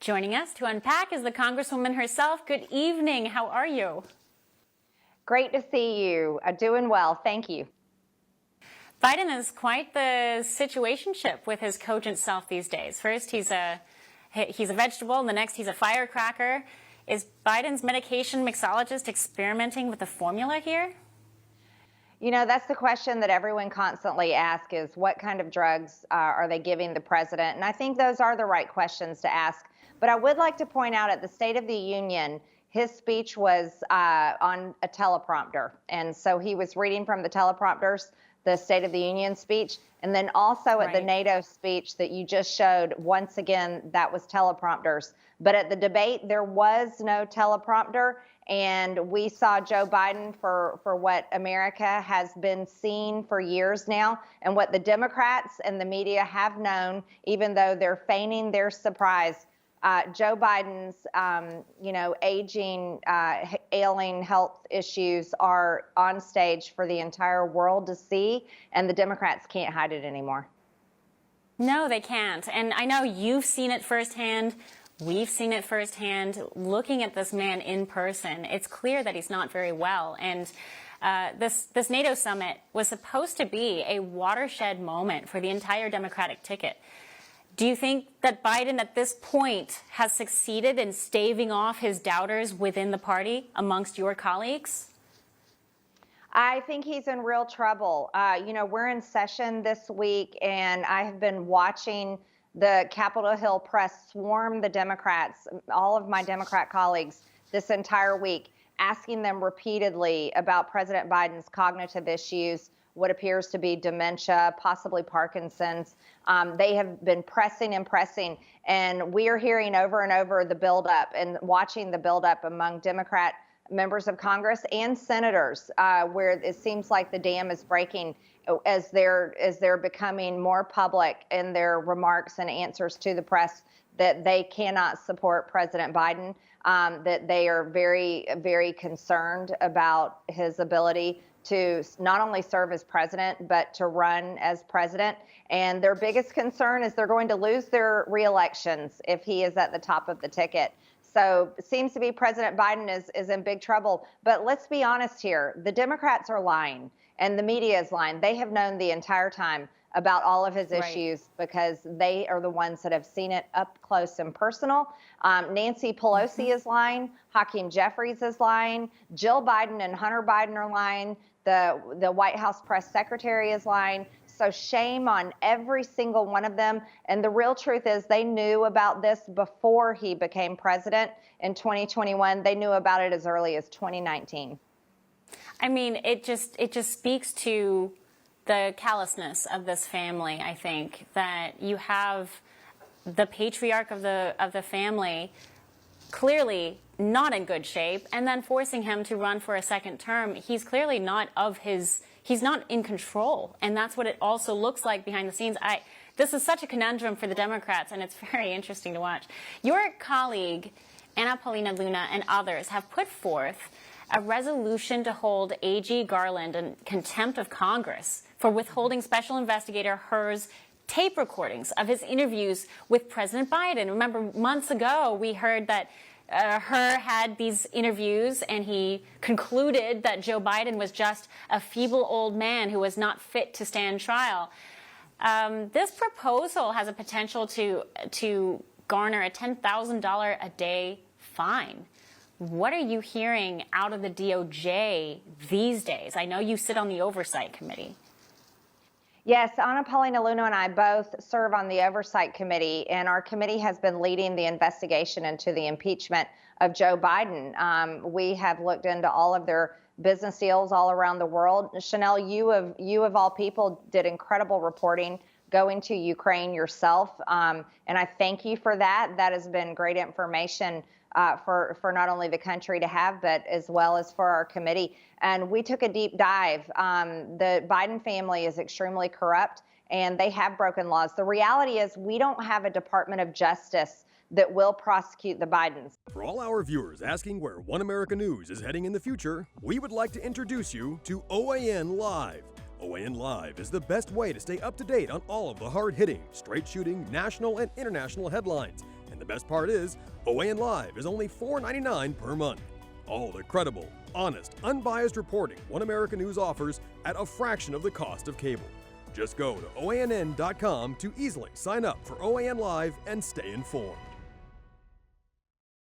Joining us to unpack is the Congresswoman herself. Good evening. How are you? Great to see you. Doing well. Thank you. Biden is quite the situationship with his cogent self these days. First, he's a vegetable, and the next, he's a firecracker. Is Biden's medication mixologist experimenting with the formula here? You know, that's the question that everyone constantly asks is what kind of drugs are they giving the president? And I think those are the right questions to ask. But I would like to point out at the State of the Union, his speech was on a teleprompter. And so he was reading from the teleprompters, the State of the Union speech. And then also at the NATO speech that you just showed, once again, that was teleprompters. But at the debate, there was no teleprompter. And we saw Joe Biden for what America has been seeing for years now, and what the Democrats and the media have known, even though they're feigning their surprise. Joe Biden's, aging, ailing health issues are on stage for the entire world to see, and the Democrats can't hide it anymore. No, they can't. And I know you've seen it firsthand. We've seen it firsthand. Looking at this man in person, it's clear that he's not very well. And this NATO summit was supposed to be a watershed moment for the entire Democratic ticket. Do you think that Biden at this point has succeeded in staving off his doubters within the party amongst your colleagues? I think he's in real trouble. We're in session this week, and I have been watching the Capitol Hill press swarm the Democrats, all of my Democrat colleagues, this entire week, asking them repeatedly about President Biden's cognitive issues, what appears to be dementia, possibly Parkinson's. They have been pressing and pressing, and we are hearing over and over the buildup and watching the buildup among Democrat members of Congress and senators, where it seems like the dam is breaking as they're becoming more public in their remarks and answers to the press that they cannot support President Biden, that they are very, very concerned about his ability to not only serve as president, but to run as president. And their biggest concern is they're going to lose their reelections if he is at the top of the ticket. So it seems to be President Biden is in big trouble. But let's be honest here. The Democrats are lying and the media is lying. They have known the entire time about all of his issues because they are the ones that have seen it up close and personal. Nancy Pelosi is lying. Hakeem Jeffries is lying. Jill Biden and Hunter Biden are lying. The White House press secretary is lying. So shame on every single one of them. And the real truth is they knew about this before he became president in 2021. They knew about it as early as 2019. I mean, it just speaks to the callousness of this family, I think, that you have the patriarch of the family clearly not in good shape, and then forcing him to run for a second term. He's clearly not he's not in control, and that's what it also looks like behind the scenes. This is such a conundrum for the Democrats, and it's very interesting to watch. Your colleague, Anna Paulina Luna, and others have put forth a resolution to hold A.G. Garland in contempt of Congress for withholding Special Investigator Hur's tape recordings of his interviews with President Biden. Remember, months ago, we heard that Hur had these interviews, and he concluded that Joe Biden was just a feeble old man who was not fit to stand trial. This proposal has a potential to garner a $10,000 a day fine. What are you hearing out of the DOJ these days? I know you sit on the Oversight Committee. Yes, Anna Paulina Luna and I both serve on the Oversight Committee, and our committee has been leading the investigation into the impeachment of Joe Biden. We have looked into all of their business deals all around the world. Chanel, you of all people did incredible reporting going to Ukraine yourself, and I thank you for that. That has been great information for not only the country to have, but as well as for our committee. And we took a deep dive. The Biden family is extremely corrupt, and they have broken laws. The reality is we don't have a Department of Justice that will prosecute the Bidens. For all our viewers asking where One America News is heading in the future, we would like to introduce you to OAN Live. OAN Live is the best way to stay up to date on all of the hard-hitting, straight-shooting, national and international headlines. And And the best part is, OAN Live is only $4.99 per month. All the credible, honest, unbiased reporting One America News offers at a fraction of the cost of cable. Just go to OANN.com to easily sign up for OAN Live and stay informed.